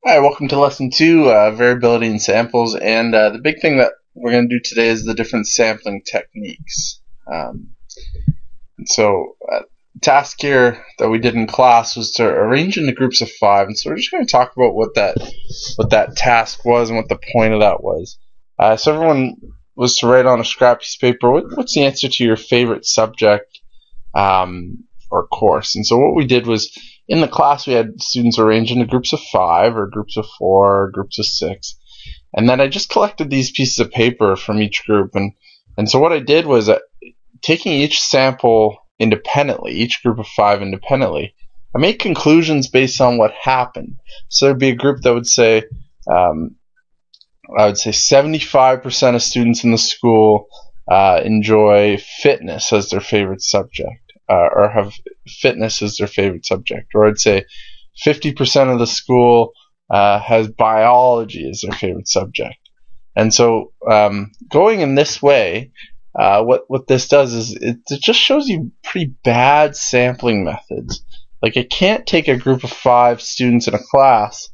Hi, welcome to lesson 2, variability in samples, and the big thing that we're going to do today is the different sampling techniques. The task here that we did in class was to arrange into groups of 5, and so we're just going to talk about what that task was and what the point of that was. So everyone was to write on a scrap piece of paper, what's the answer to your favorite subject or course? And so what we did was, in the class, we had students arranged into groups of 5 or groups of 4 or groups of 6. And then I just collected these pieces of paper from each group. And so what I did was, taking each sample independently, each group of 5 independently, I made conclusions based on what happened. So there'd be a group that would say, I would say 75% of students in the school enjoy fitness as their favorite subject. Or have fitness as their favorite subject. Or I'd say 50% of the school has biology as their favorite subject. And so going in this way, what this does is it just shows you pretty bad sampling methods. Like, it can't take a group of 5 students in a class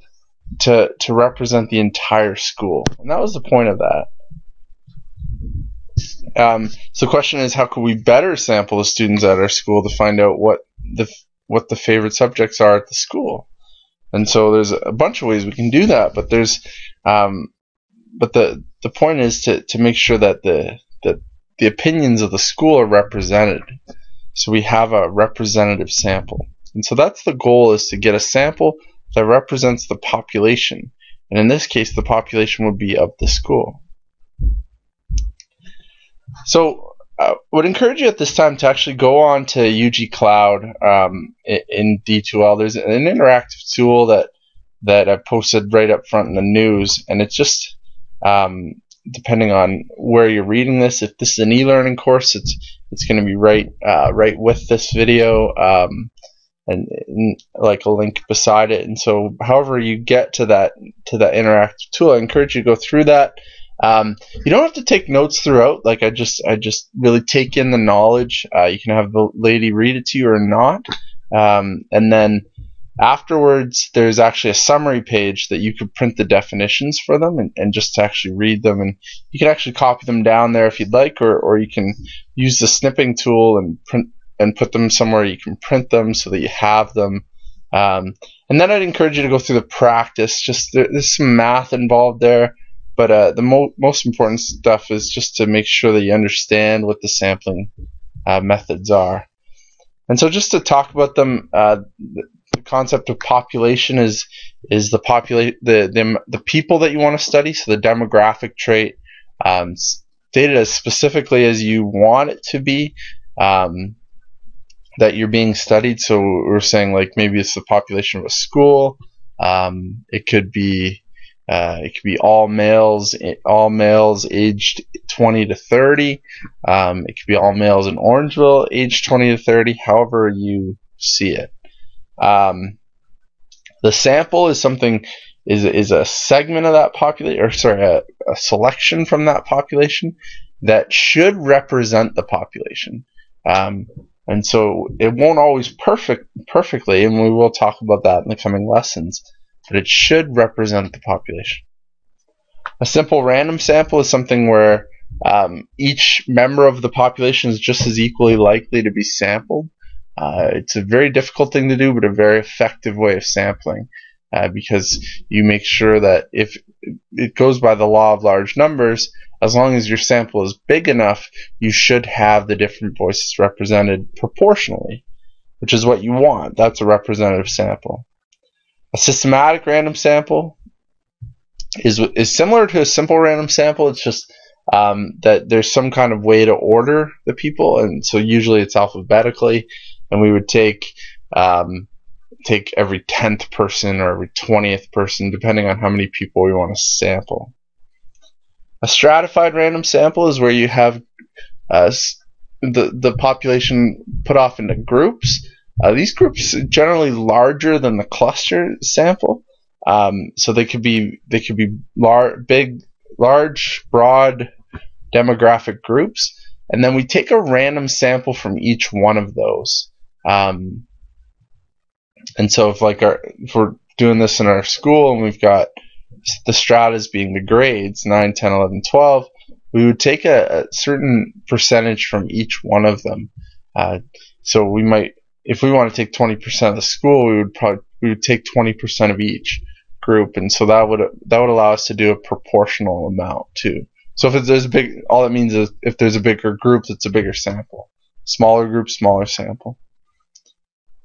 to represent the entire school. And that was the point of that. So the question is, how could we better sample the students at our school to find out what the favorite subjects are at the school? And so there's a bunch of ways we can do that, but the point is to make sure that the opinions of the school are represented. So we have a representative sample. And so that's the goal, is to get a sample that represents the population. And in this case, the population would be of the school. So I would encourage you at this time to actually go on to UGCloud in D2L. There's an interactive tool that I posted right up front in the news, and it's just depending on where you're reading this. If this is an e-learning course, it's going to be right with this video, and like a link beside it. And so, however you get to that interactive tool, I encourage you to go through that. You don't have to take notes throughout. Like, I just really take in the knowledge. You can have the lady read it to you or not. And then afterwards, there's actually a summary page that you could print the definitions for them and just to actually read them. And you can actually copy them down there if you'd like, or you can use the snipping tool and print and put them somewhere you can print them so that you have them. And then I'd encourage you to go through the practice. Just there's some math involved there. But the most important stuff is just to make sure that you understand what the sampling methods are. And so, just to talk about them, the concept of population is the people that you want to study. So the demographic trait, stated as specifically as you want it to be, that you're being studied. So we're saying, like, maybe it's the population of a school. It could be all males aged 20 to 30. It could be all males in Orangeville aged 20 to 30, however you see it. The sample is a segment of that population, or sorry, a selection from that population that should represent the population. And so it won't always perfectly, and we will talk about that in the coming lessons, but it should represent the population. A simple random sample is something where each member of the population is just as equally likely to be sampled. It's a very difficult thing to do, but a very effective way of sampling, because you make sure that if it goes by the law of large numbers, as long as your sample is big enough, you should have the different voices represented proportionally, which is what you want. That's a representative sample. A systematic random sample is similar to a simple random sample. It's just that there's some kind of way to order the people, and so usually it's alphabetically, and we would take every 10th person or every 20th person, depending on how many people we want to sample. A stratified random sample is where you have the population put off into groups. These groups are generally larger than the cluster sample, so they could be large, broad demographic groups, and then we take a random sample from each one of those. And so if we're doing this in our school and we've got the stratas being the grades, 9, 10, 11, 12, we would take a certain percentage from each one of them. So we might, if we want to take 20% of the school, we would take 20% of each group, and so that would allow us to do a proportional amount too. So if there's a big, all that means is if there's a bigger group, it's a bigger sample. Smaller group, smaller sample.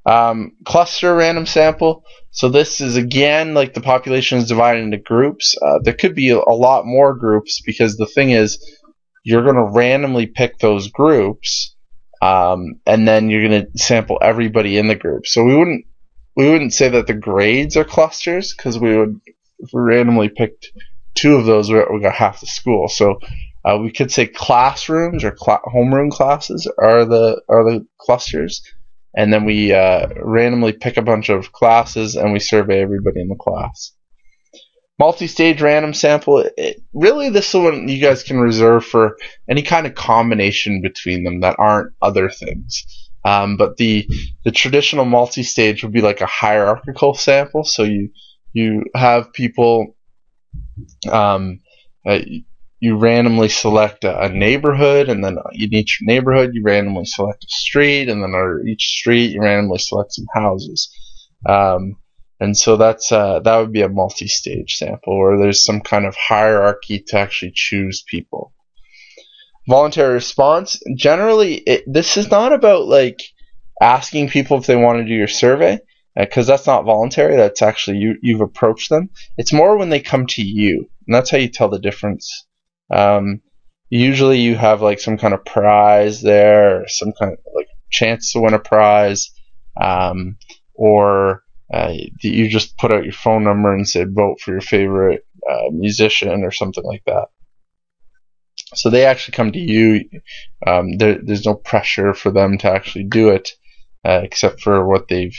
Cluster random sample. So this is again like the population is divided into groups. There could be a lot more groups because the thing is you're going to randomly pick those groups, and then you're going to sample everybody in the group. So we wouldn't say that the grades are clusters because if we randomly picked 2 of those, we got half the school. So we could say classrooms or homeroom classes are the clusters, and then we randomly pick a bunch of classes and we survey everybody in the class. Multi-stage random sample, really this one you guys can reserve for any kind of combination between them that aren't other things. But the traditional multi-stage would be like a hierarchical sample. So you have people, you randomly select a neighborhood, and then in each neighborhood you randomly select a street, and then each street you randomly select some houses. And so that would be a multi-stage sample where there's some kind of hierarchy to actually choose people. Voluntary response, generally this is not about like asking people if they want to do your survey, because that's not voluntary. That's actually you've approached them. It's more when they come to you, and that's how you tell the difference. Usually you have like some kind of prize there, or some kind of like chance to win a prize, or you just put out your phone number and said vote for your favorite musician or something like that. So they actually come to you. There's no pressure for them to actually do it, except for what they've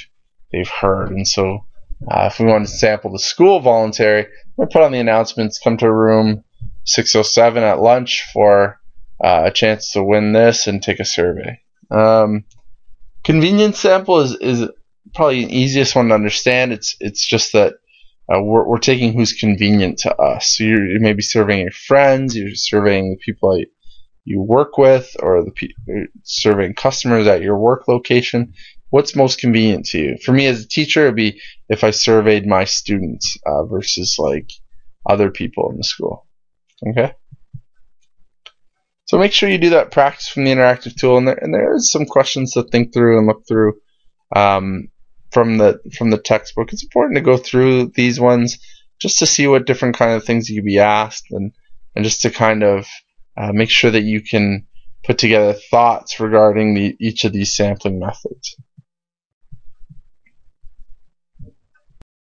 heard. And so if we want to sample the school voluntary, we'll put on the announcements, come to room 607 at lunch for a chance to win this and take a survey. Convenience sample is probably the easiest one to understand. It's just that we're taking who's convenient to us. So you may be surveying your friends, you're surveying the people you work with, or surveying customers at your work location. What's most convenient to you? For me as a teacher, it'd be if I surveyed my students versus like other people in the school. Okay. So make sure you do that practice from the interactive tool, and there's some questions to think through and look through from the textbook. It's important to go through these ones just to see what different kind of things you could be asked, and just to kind of make sure that you can put together thoughts regarding each of these sampling methods.